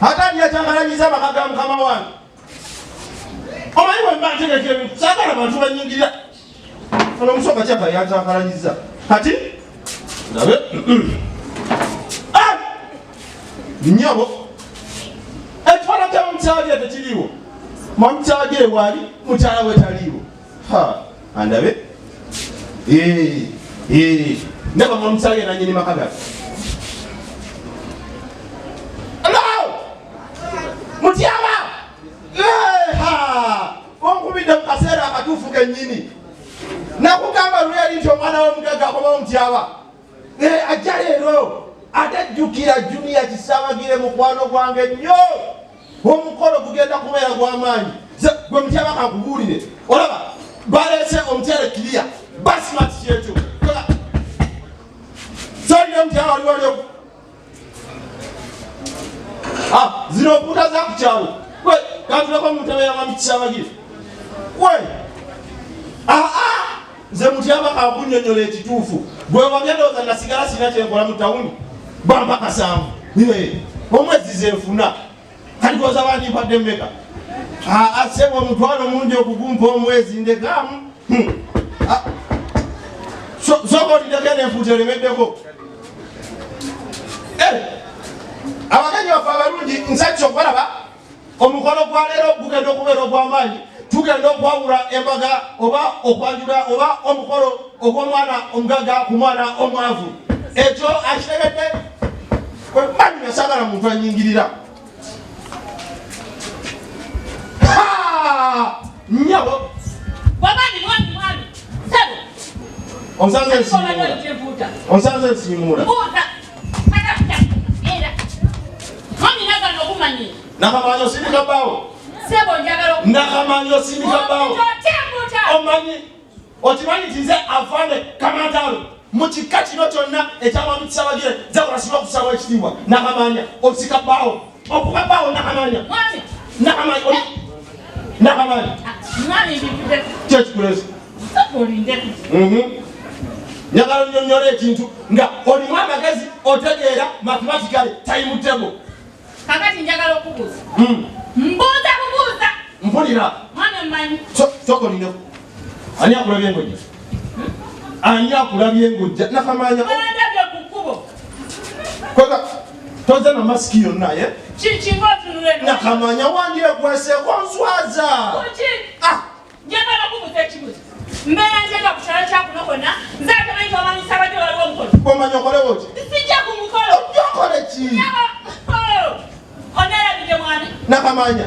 Hata dia changalanyiza makagamba kama wangu. Omanyi mbantegeke ebintu sagala bantu banyingira. Ono musoka kyava yantangalanyiza. Kati ndabe. Nyabo. Etwala kya mutyaje tekiriwo. Mutyaje wali mutala wetaliwo. Ha, andabe. Ndaba mutyaje na nyini makagala. Mutiama! Onkubidde mukaseera akatuufu kennyini. Nakugamba lweri nti omwana w'omugagga akomawo mutiaba. Ajja leero atajjukira Junior Kisabagire mukwano gwange nnyo. Omukolo gugenda kubeera gw'amaanyi. Gwe mutiaba kankubuulire. Olaba baleese omutyere kiriya. Basimati kyekyo. Solina mutiaba waliwo. Zino puta za kukyalo. We, kantulako mutebe ya mami Kisabagire. We. Ze mutiaba kakunyonyola ekituufu. Gwe wagenda oza nasigala sina kyenkola mu tawuni. Bamba kasamu. Omwezi ze nfuna. Kati koza bandi mpadde mmeka. Asebo omutwalo mungi okugumpa omwezi ndekamu. Soko olindekene enfuuta eremeddeko. Abagenyi baffe abalungi nsakyo okulaba omukolo gwa leero gugenda okubeera ogw'amaanyi. Tugenda okwawula embaga oba okwanjula oba omukolo ogw'omwana omugagga ku mwana omwavu. Ekyo akitegedde manyi nasagala muntu anyingirira. Nyabo onsanze nsimuula nakamanyo sindika bawo. Nakamanyo sindika bawo. Omanyi okimanyi nti nze afande Kamantaalo mu kika kino kyonna ekyamwami Kisabagire zakulasiba okusaba ekitiibwa. Nakamanya osika bawo okuba bawo nakamanya nakamanya kyekikulezi njagala nnyonnyola ekintu nga olimu amagezi otegeera mathematically time table. Kakati njagala okubuuza. Mbuuza kubuuza. Mpulira. Mwana mmanyi. Soko lino. Ani akulabye engojja? Ani akulabye engojja? Nakamanya. Ndabye ku kkubo. Kweka toza na masiki yonna ye? Kingotunule. Nakamanya wandiye kweseko nswaza. Kuki? Njagala okubuuza ekibuuzo. Mbeera njagala kukyalo kyakuno kwonna nze atamanyi omwami Kisabagire waliwo omukolo. Omanyi okole woti? Sijja ku mukolo. Ojja okole ki? Onerabidde mwami? Nakamanya.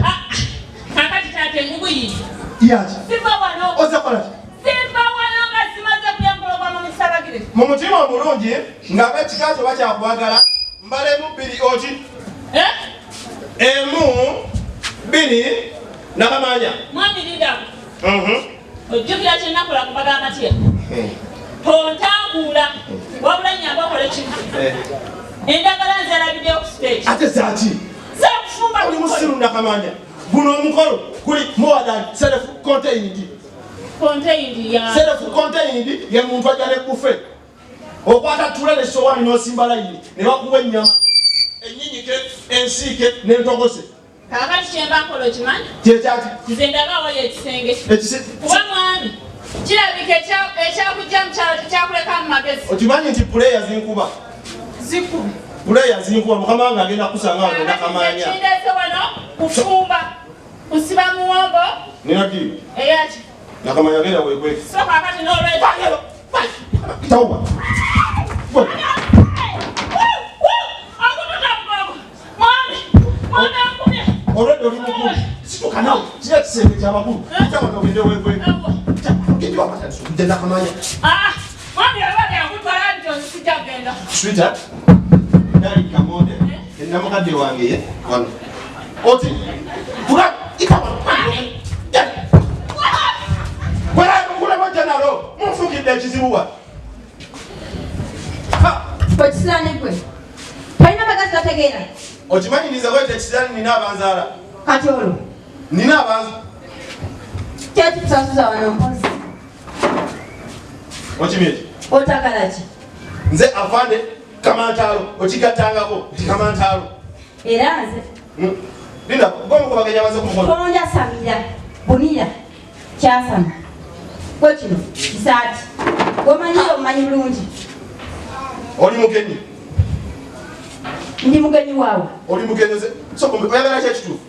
Kakati taate engugu yingi. Yaki? Siva wano. Oza kola ki? Siva wano nga simaze kulya mukolo gwa mwami Kisabagire. Mu mutima omulungi ng'ab'ekika kyo bakyakwagala mbalemu bbiri oti. Emu, bbiri, Nakamanya. Mwami Lidamu. Ojjukira kye nakola ku bagamba matya. Tontangula. Wabula nnyamba okola ekintu. Endagala nzalabidde ku stage. Ate zaaki? Sekufumba oli musiru Nakamanya. Guno omukolo kuli more than self-contained. Contained ya. Self-contained ye muntu ajja ne buffet. Okwata ttula n'essowaani n'osimba layini ne bakuwa ennyama. Ennyinyike, ensiike n'entogose. Kakati kyemba nkola okimanyi? Kyekyaki? Nze ndaga wali ekisenge. Kuba mwami kirabika ekyakujja mu kyalo tekyakuleka mu magezi. Okimanyi nti puleya zinkuba? Zikubi. Puleya zinkuba mukama wange agenda kusanga wano Nakamanya. Kindeese wano kufumba kusiba muwombo. Ninaki? Eyaki? Nakamanya agenda weekweke. So kakati n'olwekyo. Tawuba. Already oli mukulu. Situka nawe. Kiriya kisenge ky'abakulu. Kyaba togende weekweke. Genda wamatalizo. Nze Nakamanya. Mwami yabadde yakutwala nti onsijja kugenda. Sweetheart. Dali kamonde. Namukadde wange ye. Wano. Oti. Kula. Ikawa. Nalo mufukidde ekizibu wa. Okisirani gwe. Talina magazi gategeera. Okimanyi niza kwete ekisirani nina abanzaala. Kati olwo. Nina abanza. Kyati kusasuza wano mpozi. Okimyeki? Otagala ki? Nze afande Kamantaalo okigattangako nti Kamantaalo. Era nze Linda, ngomu kwa bagenya baze kumukono. Tonja samira. Bonira. Kyasama. Kwekino. Kisati. Gomanyiyo manyi bulungi. Oli mugenyi. Ndi mugenyi waawe. Oli mugenyi ze. So kumbe oyagala kye kitu.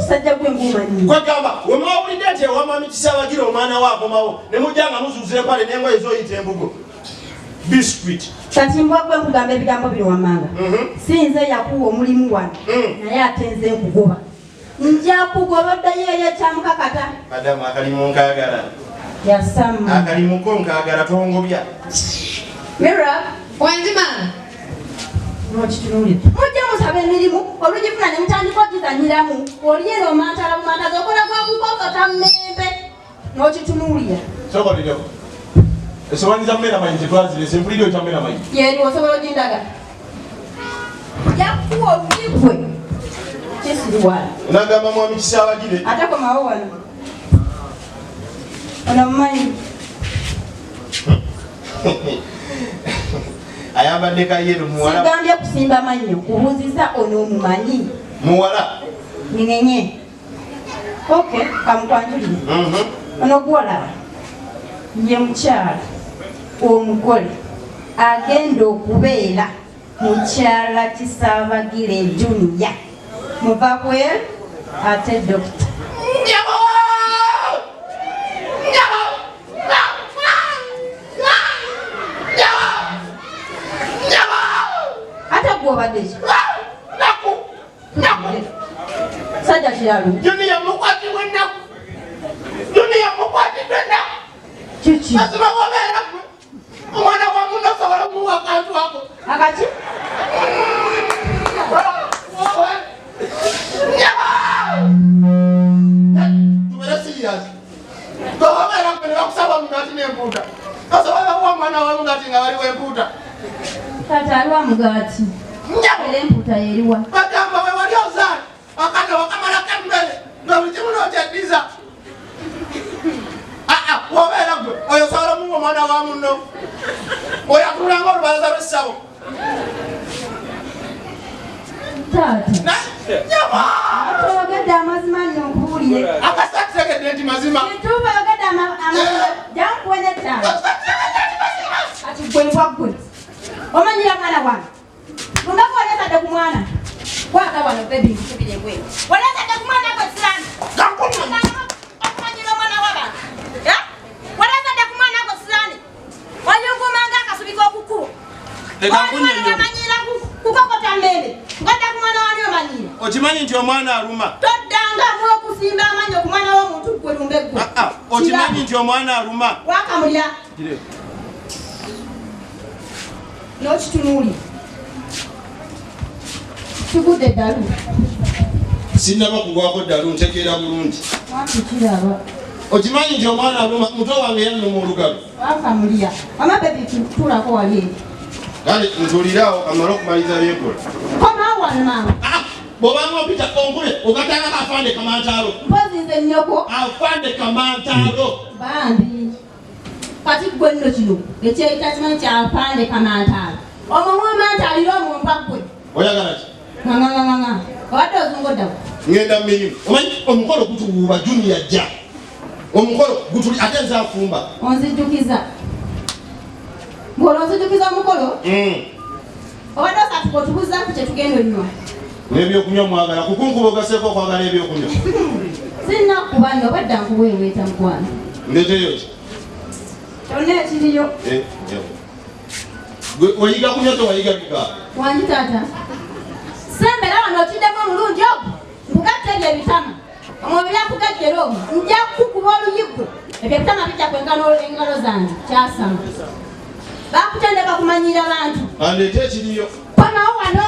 Sajja gwe ngumanyi. Kwa gamba, wemawulidde nti ewamami Kisaabagira omwana waako mawo ne mujjanga muzuuza empale n'engoye z'oyita embugo. Biscuit. Kati mbwa gwe nkugamba ebigambo bino wammanga. Sinze yakuwa omulimu wano. Naye ate nze nkugoba. Nja kugoba ddayo ekyamukakata. Adamu akalimu nkaagala. Yasama. Akalimu ko nkaagala tongobya. Mira. Wanzima. Nokitunulira. Mujja musaba emirimu olugifuna ne mutandika okizanyiramu. Oliero omantala mu mandazi okola gwakukokota mmembe. Nokitunulira. Sokolireko. Esowani za mmera mayinje twazire sempulire kya mmera mayinje. Yeri osobola ogindaga. Yakuwa obigwe. Kisiriwala. Unagamba mwami Kisaabagire. Ate komawo wano. Ono mumanyi. Ayambadde kayeru muwala. Sigambye kusimba mannyo kubuuziza ono omumanyi. Muwala. Nyenyenye. Okay, kamukwanjulire. Ono gwolaba. Ye mukyala omugole agenda okubeera mukyala Kisaabagire Junior. Muva kweru ate dokita. Ate gwobadde ki? Sajja kiralu. Junior mukwati wennaku. Junior mukwati wennaku. Kiki? Asima wabeera gwe. Omwana wa muno osobola kumuwa akantu ako. Akaki? Tubere serious. Towabeera gwe ne bakusaba mugati n'empuuta. Osobola kuwa omwana wa mugati nga waliwo empuuta. Tata aliwa mugati. Era empuuta yeriwa. Bagamba we wali ozaala. Akana wakamalako emmere. Nga buli kimu n'okyaddiza. Wabeera gwe oyo osobola muwa omwana wa muno. Oyo atulanga olubalaza lw'essabo. Tata. Atwogedde amazima nno nkubuulire. Akasa tutegedde nti mazima. Tubogedde amazima. Jankuwe n'ettaano. Ati gwe mbwa gwe. Omanyira mwana wange. Lundako oleetadde ku mwana. Kwata wano bebi nkukubire gwe. Oleetadde ku mwana gwe siraani. Okumanyira omwana w'abantu. Oleetadde ku mwana gwe siraani. Oyungumanga akasubi k'okukubo. Omanyira kukokota mmere. Ngadde ku mwana wani omanyira. Okimanyi nti omwana aluma. Toddanga n'okusimba amanyo ku mwana w'omuntu gwe lumbe gwe. Okimanyi nti omwana aluma. Wakamulya. N'okitunuulira. Tugudde eddalu. Sinnaba kugwako ddalu ntegeera bulungi. Wakikiraba. Okimanyi nti omwana aluma muto wange yannuma olugalo. Wakamulya. Mama bebi tutuulako wali eri. Kale ntuulirawo amale okumaliriza byekola. Komawo wano maama. Bw'obanga opita onkule ogatangako afande Kamantaalo. Mpozi nze nnyoko. Afande Kamantaalo. Bambi. Kati gwe nno kino ekyeyita kimanyi kyafande Kamantaalo. Omumwema alira omumpa gwe. Oyagala ki? Nganga. Obadde ozungoddawo. Ngenda mirimu. Omanyi omukolo gutuwuuba Junior ajja. Omukolo gutuli ate nze afumba. Onzijjukiza. Ng'olonzijukiza omukolo? Obadde osatuka otubuuzaako kye tugenda onywa. N'ebyokunywa mwagala kukunkuba ogaseeko okwagala ebyokunywa. Sirina kubanja obadde nkuweeweeta mukwano. Ndeeteyo ki? Kyonna ekiriyo. Wayiga kunywa tewayiga bika. Wangi taata. Sembera wano okiddemu omulungi ogwo. Nkugattebyo ebitama. Omubiri akugajjera omwo. Nja kukuba oluyiggo. Ebyo ebitama bijja kwenkana engalo zange. Kyasama. Bakutendeka kumanyira abantu. Andeete ekiriyo. Komawo wano.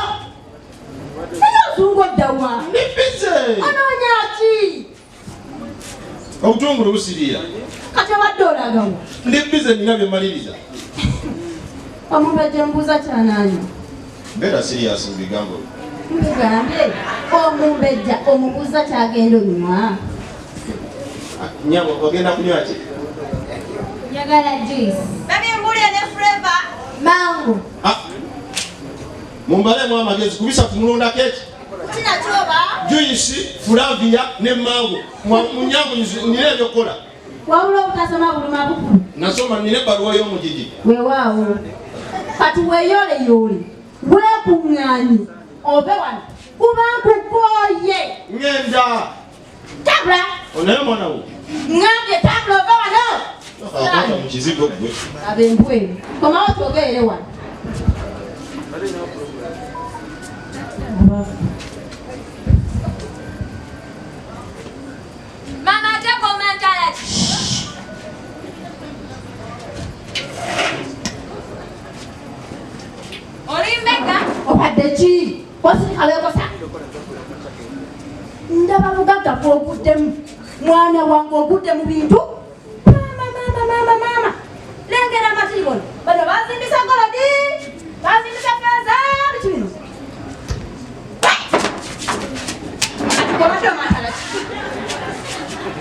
Sina ozungoddawa. Nibize. Onoonya ki? Obutungulu busiriira. Kati obadde olagawo. Nibize nina bye mmaliriza. Omumbejja mbuuza kyanaanyo. Beera serious mu bigambo. Mbigambye omumbejja omubuuza kyagenda onywa. Nyabo ogenda kunywa ki? Njagala juice. Baby mbulire ne flavor. Mango. Mumbalemu amagezi kubisa kumulonda keki. Katina choba. Juice, Flavia, ne mango. Munyango nile yokola. Waulo utasoma buluma buku. Nasoma nile baruwa yo mujiji. Wewawo. Kati weyole yoli. We kungani. Obewan. Kuba kukoye. Ngenda. Tabla. Onaye mwana wo. Ngambye tabla obewan no. Akata mukizigo gwe. Abembwe. Koma otogere wan. Mama ate komantala. Olimbeka Opaddechi. Kosi kaleko sa. Ndaba mugagga ogudemu. Mwana wange ogudde mu bintu. Mama. Lengera amatibona. Bano bazimbisa golodi. Bazimbisa feza bitino. Komato matala.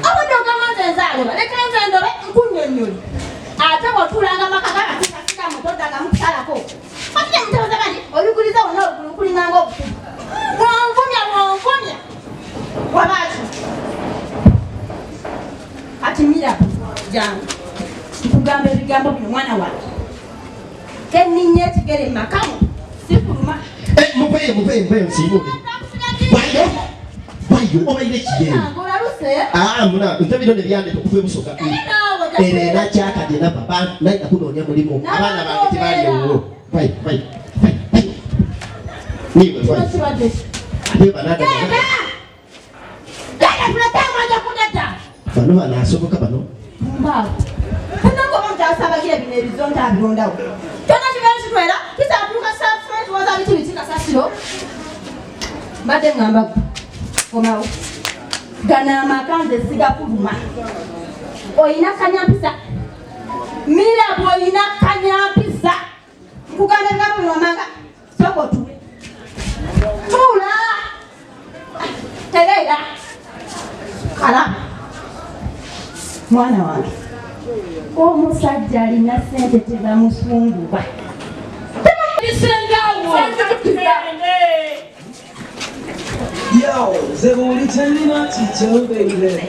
Abodo gamanze nzalo. Leka nzendo nkunyonyoli. Ate botulanga makaka katika mutoda gamukalako. Ate mtoza bali olikuliza ono okulinanga obutu. Wamvumya. Wabachi. Atimira jangu. Kugambe bigambo bino mwana wange. Keninye tigere makamu. Sifuluma. Mupe msimude. Bayo obaire kigere. Ngola ruse. Muna ntabiro ne byande tukufe musoga. Erena chaka de na baba naita kunonya mulimo. Abana bange tibali owo. Bai. Niwe bai. Ate banada. Dada tunataka moja kudeta. Bano banasoboka bano. Mbao. Kanango mtasaba kile binebizonda abirondao. Tona chimeshi twera kisa apuka substrate waza bitika sasiro. Mbade ngamba. Komao. Gana makanze siga kuluma. Oina kanyampisa. Mira boina kanyampisa. Kugana ngabo nomanga. Soko tu. Tula. Tereira. Kala. Mwana wange. Omusajja alina sente tebamusungubwa. Yo, ze buli talina kijo baby.